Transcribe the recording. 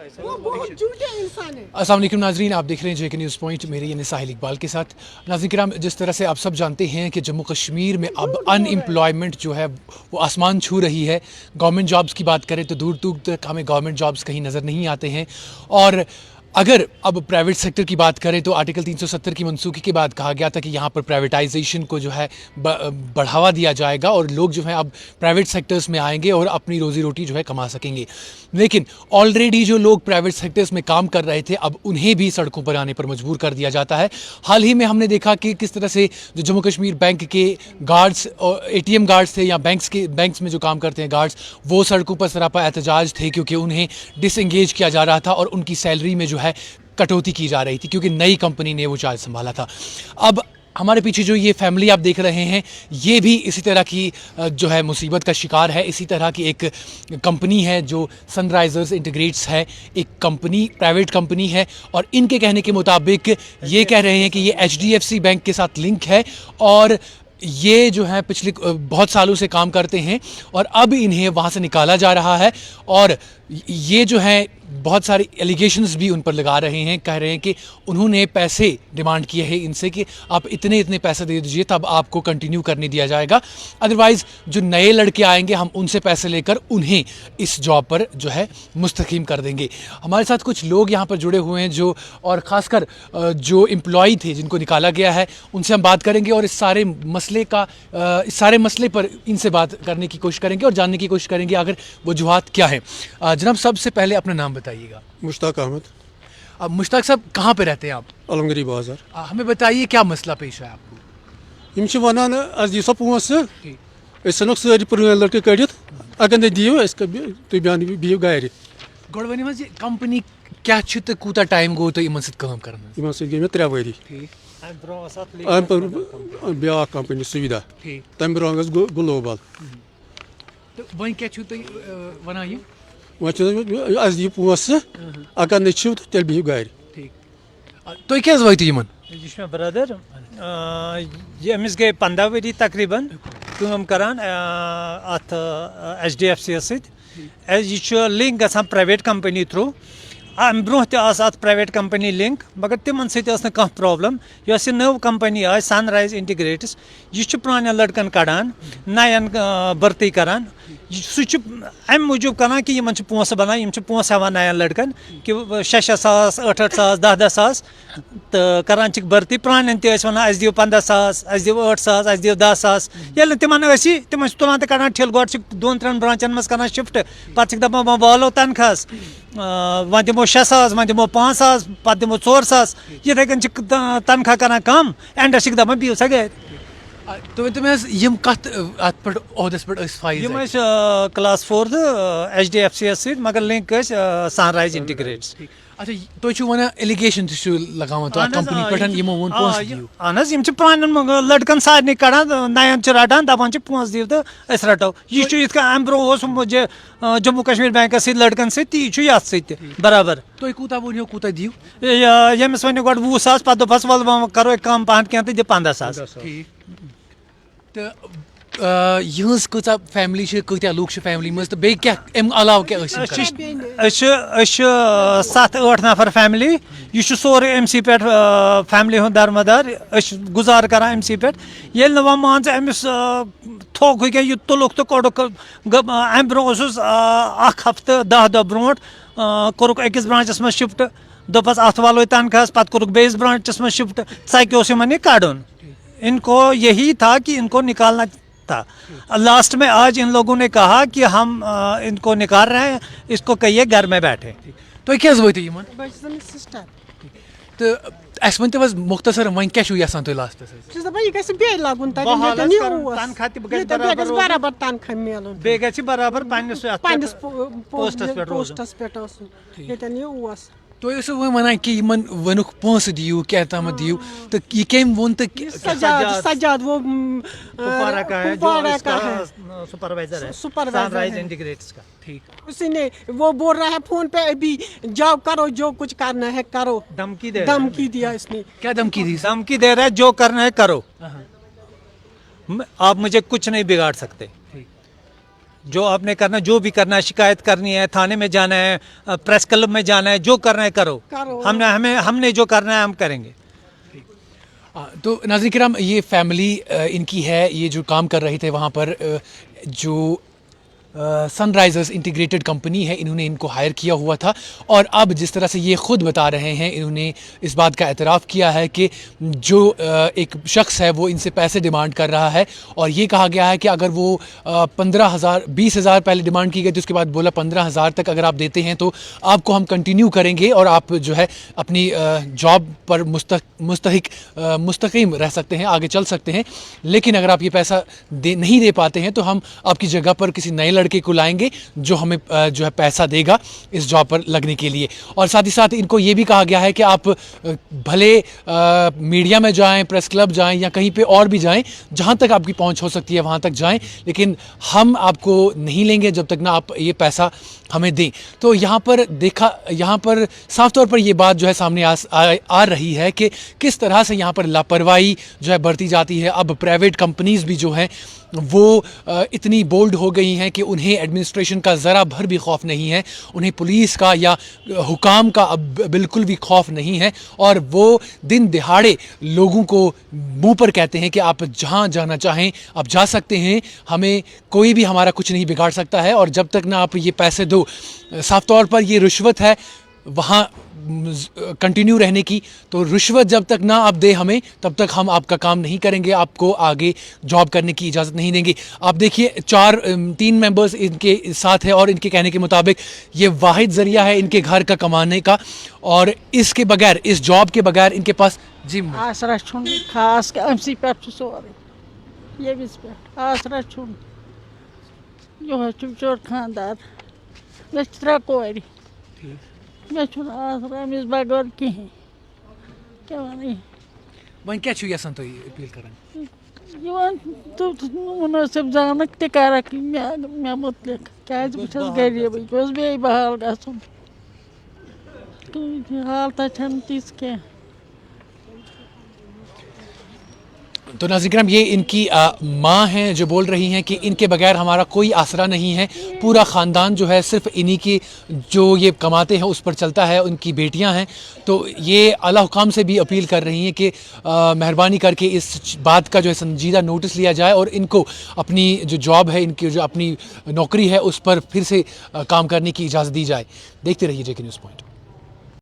वो बहुत झूठे इंसान है। अस्सलाम वालेकुम नाज़रीन, आप देख रहे हैं जेके न्यूज़ पॉइंट, मेरे यानी साहिल इकबाल के साथ। नाज़रीन किराम, जिस तरह से आप सब जानते हैं कि जम्मू कश्मीर में अब अनएम्प्लॉयमेंट जो है वो आसमान छू रही है। गवर्नमेंट जॉब्स की बात करें तो दूर दूर तक हमें गवर्नमेंट जॉब्स कहीं नज़र नहीं आते हैं। और अगर अब प्राइवेट सेक्टर की बात करें तो आर्टिकल 370 की मनसूखी के बाद कहा गया था कि यहाँ पर प्राइवेटाइजेशन को जो है बढ़ावा दिया जाएगा और लोग जो है अब प्राइवेट सेक्टर्स में आएंगे और अपनी रोज़ी रोटी जो है कमा सकेंगे। लेकिन ऑलरेडी जो लोग प्राइवेट सेक्टर्स में काम कर रहे थे अब उन्हें भी सड़कों पर आने पर मजबूर कर दिया जाता है। हाल ही में हमने देखा कि किस तरह से जो जम्मू कश्मीर बैंक के गार्ड्स और ATM गार्ड्स थे या बैंक्स में जो काम करते हैं गार्ड्स, वो सड़कों पर सरापा एहतजाज थे क्योंकि उन्हें डिसएंगेज किया जा रहा था और उनकी सैलरी में जो है कटौती की जा रही थी क्योंकि नई कंपनी ने वो चार्ज संभाला था। अब हमारे पीछे जो ये फैमिली आप देख रहे हैं ये भी इसी तरह की जो है मुसीबत का शिकार है। इसी तरह की एक कंपनी है जो सनराइजर्स इंटीग्रेट्स है, एक कंपनी प्राइवेट कंपनी है और इनके कहने के मुताबिक ये कह रहे हैं कि ये HDFC बैंक के साथ लिंक है और ये जो है पिछले बहुत सालों से काम करते हैं और अब इन्हें वहाँ से निकाला जा रहा है। और ये जो है बहुत सारे एलिगेशंस भी उन पर लगा रहे हैं, कह रहे हैं कि उन्होंने पैसे डिमांड किए हैं इनसे कि आप इतने पैसे दे दीजिए तब आपको कंटिन्यू करने दिया जाएगा, अदरवाइज़ जो नए लड़के आएंगे हम उनसे पैसे लेकर उन्हें इस जॉब पर जो है मुस्तकीम कर देंगे। हमारे साथ कुछ लोग यहाँ पर जुड़े हुए हैं जो और ख़ासकर जो एम्प्लॉई थे जिनको निकाला गया है उनसे हम बात करेंगे और इस सारे मसले पर इनसे बात करने की कोशिश करेंगे और जानने की कोशिश करेंगे आखिर वजूहात क्या है। जनाब, सबसे पहले अपना नाम बताइएगा। मुश्ताक अहमद। अब मुश्ताक साहब कहाँ पे रहते हैं आप? अलमगरी बाजार। हमें बताइए क्या मसला पेश है आपको? यम वनान अस दी पोस सनक सारी पुरान लड़के कड़ित अगर न दियो तुम बिहू गर गोड़ वन ये कंपनी क्या कूता टाइम गो तो इन काम कर गई मे 3 वरी ब्या कंपनी सुविधा तम ब्रोह ग्लोबल तो वन क्या वन ये अस दी पोस अगर न तेल बिहू गर तुम क्या वत इन ये ब्रदर अमिस गई 15 वरी तकरीबन काम करान अत HDFC सह लिंक गसान प्राइवेट कंपनी थ्रू अम ब्रोह तत प्राइवेट कंपनी लिंक मगर तिमन सह प्रॉब्लम यह नव कंपनी आई सनराइज इंटीग्रेट्स यह प्रान लड़कन कड़ान नयन भर्ती करान सह मूजूब करान कि इन पोस बनान पोस हेवान नयन लड़कन कि 6-6 सास 8-8 सास 10-10 सास तो करान भर्ती प्रान वन अस दियो 15 सास अस दियो 8 सास अस दियो 10 सास ये तिमन तिम तुलान तो कड़ान ठेल गो 2-3 ब्रांचन मज कर शिफ्ट पे दपान वह वालो तनखास वह दिमो 6 सास वह दिमो 5 सास पे दिमो 4 सास ये तनख्वाह कर कम एंडस दपान बिहू सा गर क्लास 4 HDFC मगर लिंक सनराइज इंटीग्रेट्स। अच्छा तुम वन एलिगेशन लगान कंपनी पे प्रान लड़कन सारे कड़ान नयन रटान दपान पोस दिव तो रटो यह अम ब्रोह जम्मू कश्मीर बैंक लड़कन सत बराबर तुम कूता वो कूता दिव यमिस वन गो 20 सास पे दोपस वल करो कम पहन क्या तो दि 15 सास। तो यहज कचा फैमिली कत्या लूक फैमिली मज तो बे क्या अलाव क्या 7-8 नफर फैमिली यह सोरे MC पे फैमिली हूँ दरमदार गुजार कर MC पे ये वह मान अमिस थोक यह तुलुक तो कोड़ुक अम ब्रोह हफ्ते 10 दह ब्रो कोरुक अकिस ब्रांचस मज शिफ्ट दोपस अत वालो तनखास पे कोरुक बेस ब्रांचस मज शिफ्ट सकोस इन कड़न। इनको यही था कि इनको निकालना था। लास्ट में आज इन लोगों ने कहा कि हम इनको निकाल रहे हैं, इसको कहिए घर में बैठे। तो क्या सिस्टर तो अस वन मुख्तसर वन क्या लास्ट बराबर पोस्टस पे तो वन कि वन पोस दिव क्या तम दिव तो ये कम वो तो सजाद वो सुपरवाइजर है सनराइज इंटीग्रेट्स का। ठीक उसी ने वो बोल रहा है फोन पे अभी जाओ करो जो कुछ करना है करो। धमकी दिया इसने। क्या धमकी दी? धमकी दे रहा है जो करना है करो, आप मुझे कुछ नहीं बिगाड़ सकते। जो आपने करना, जो भी करना है, शिकायत करनी है, थाने में जाना है, प्रेस क्लब में जाना है, जो करना है करो। हमने जो करना है हम करेंगे। तो नाज़रीन किराम, ये फैमिली इनकी है, ये जो काम कर रहे थे वहाँ पर, जो सनराइजर्स इंटीग्रेटेड कंपनी है, इन्होंने इनको हायर किया हुआ था। और अब जिस तरह से ये ख़ुद बता रहे हैं, इन्होंने इस बात का एतराफ़ किया है कि जो एक शख्स है वो इनसे पैसे डिमांड कर रहा है, और ये कहा गया है कि अगर वो 15,000 20,000 पहले डिमांड की गई थी, उसके बाद बोला 15,000 तक अगर आप देते हैं तो आपको हम कंटिन्यू करेंगे और आप जो है अपनी जॉब पर मुस्तकीम रह सकते हैं, आगे चल सकते हैं। लेकिन अगर आप ये पैसा नहीं दे पाते हैं तो हम आपकी जगह पर किसी नए लड़के को लाएंगे जो हमें जो है पैसा देगा इस जॉब पर लगने के लिए। और साथ ही साथ इनको ये भी कहा गया है कि आप भले मीडिया में जाएं, प्रेस क्लब जाएं या कहीं पे और भी जाएं, जहां तक आपकी पहुंच हो सकती है वहां तक जाएं, लेकिन हम आपको नहीं लेंगे जब तक ना आप ये पैसा हमें दें। तो यहाँ पर साफ तौर पर ये बात जो है सामने आ रही है कि किस तरह से यहाँ पर लापरवाही जो है बढ़ती जाती है। अब प्राइवेट कंपनीज़ भी जो हैं वो इतनी बोल्ड हो गई हैं कि उन्हें एडमिनिस्ट्रेशन का ज़रा भर भी खौफ नहीं है, उन्हें पुलिस का या हुकाम का अब बिल्कुल भी खौफ नहीं है, और वो दिन दिहाड़े लोगों को मुंह पर कहते हैं कि आप जहां जाना चाहें आप जा सकते हैं, हमें कोई भी हमारा कुछ नहीं बिगाड़ सकता है। और जब तक ना आप ये पैसे दो, साफ तौर पर ये रिश्वत है वहाँ कंटिन्यू रहने की। तो रिश्वत जब तक ना आप दे हमें, तब तक हम आपका काम नहीं करेंगे, आपको आगे जॉब करने की इजाज़त नहीं देंगे। आप देखिए 3 मेंबर्स इनके साथ है और इनके कहने के मुताबिक ये वाहिद ज़रिया है इनके घर का कमाने का, और इसके बगैर, इस जॉब के बगैर इनके पास जी आसरा छुन खास अमसी पे सोरे ये बिस पे आसरा छुन जो है चुपचोर खानदार नचरा कोरी मैं छुन आसरा मिस बगैर कहीं क्या नहीं वहीं क्या छुया संतो अपील करें ये तो मुनासिब जानक ते कारक मैं मुतलक क्या बस गरीब बस बे बहाल गसुन तो हाल ता छंतीस के। तो नाज़रीन ये इनकी माँ हैं जो बोल रही हैं कि इनके बगैर हमारा कोई आसरा नहीं है, पूरा ख़ानदान जो है सिर्फ इन्हीं की जो ये कमाते हैं उस पर चलता है, उनकी बेटियां हैं। तो ये आला हुकाम से भी अपील कर रही हैं कि मेहरबानी करके इस बात का जो है संजीदा नोटिस लिया जाए और इनको अपनी जो जॉब है, इनकी जो अपनी नौकरी है उस पर फिर से काम करने की इजाज़त दी जाए। देखते रहिए JK न्यूज़ पॉइंट।